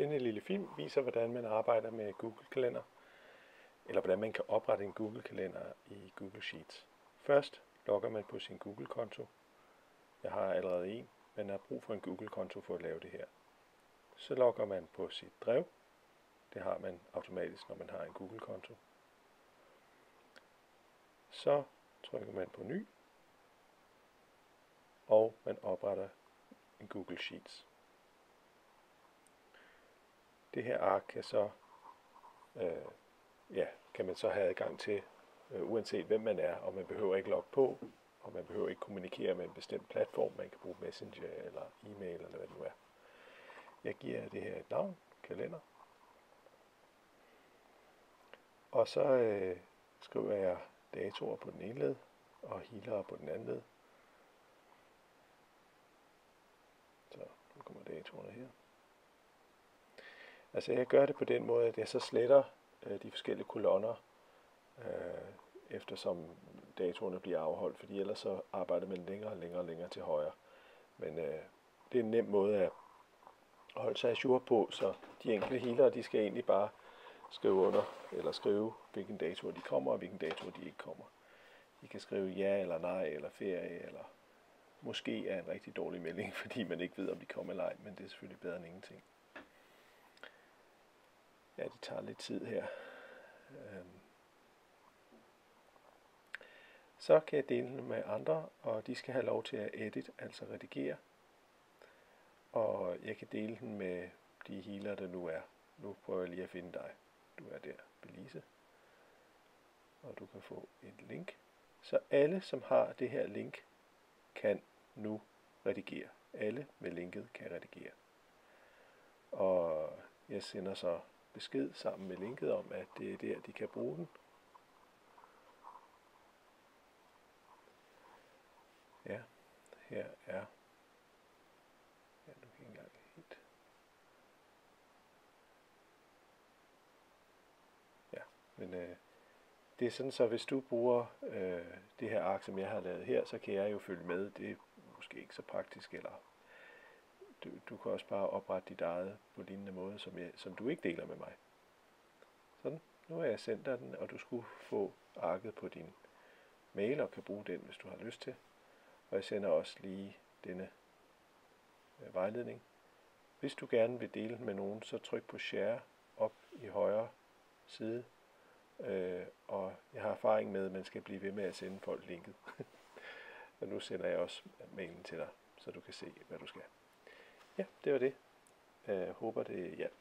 Denne lille film viser, hvordan man arbejder med Google Kalender, eller hvordan man kan oprette en Google Kalender i Google Sheets. Først logger man på sin Google-konto. Jeg har allerede en, men har brug for en Google-konto for at lave det her. Så logger man på sit drev. Det har man automatisk, når man har en Google-konto. Så trykker man på ny, og man opretter en Google Sheets. Det her ark kan så kan man så have adgang til, uanset hvem man er, og man behøver ikke logge på, og man behøver ikke kommunikere med en bestemt platform. Man kan bruge Messenger eller e-mail eller hvad det nu er. Jeg giver det her et navn, kalender, og så skriver jeg datoer på den ene led og healere på den anden led. Så nu kommer datoerne her. Altså jeg gør det på den måde, at jeg så sletter de forskellige kolonner, eftersom datoerne bliver afholdt, fordi ellers så arbejder man længere til højre. Men det er en nem måde at holde sig ajour på, så de enkelte healere, de skal egentlig bare skrive under, eller skrive, hvilken dato de kommer, og hvilken dato de ikke kommer. De kan skrive ja eller nej, eller ferie, eller måske er en rigtig dårlig melding, fordi man ikke ved, om de kommer eller ej, men det er selvfølgelig bedre end ingenting. Ja, det tager lidt tid her. Så kan jeg dele den med andre, og de skal have lov til at edit, altså redigere. Og jeg kan dele den med de healer, der nu er. Nu prøver jeg lige at finde dig. Du er der, Belize. Og du kan få et link. Så alle, som har det her link, kan nu redigere. Alle med linket kan redigere. Og jeg sender så besked sammen med linket om, at det er der, de kan bruge den. Ja, her er... Ja, nu kan jeg ikke engang helt... Ja, men det er sådan, så hvis du bruger det her ark, som jeg har lavet her, så kan jeg jo følge med. Det er måske ikke så praktisk, eller du kan også bare oprette dit eget på lignende måde, som du ikke deler med mig. Sådan, nu har jeg sendt dig den, og du skulle få arket på din mail, og kan bruge den, hvis du har lyst til. Og jeg sender også lige denne vejledning. Hvis du gerne vil dele den med nogen, så tryk på share op i højre side. Og jeg har erfaring med, at man skal blive ved med at sende folk linket. Og nu sender jeg også mailen til dig, så du kan se, hvad du skal. Ja, det var det. Jeg håber, det hjalp.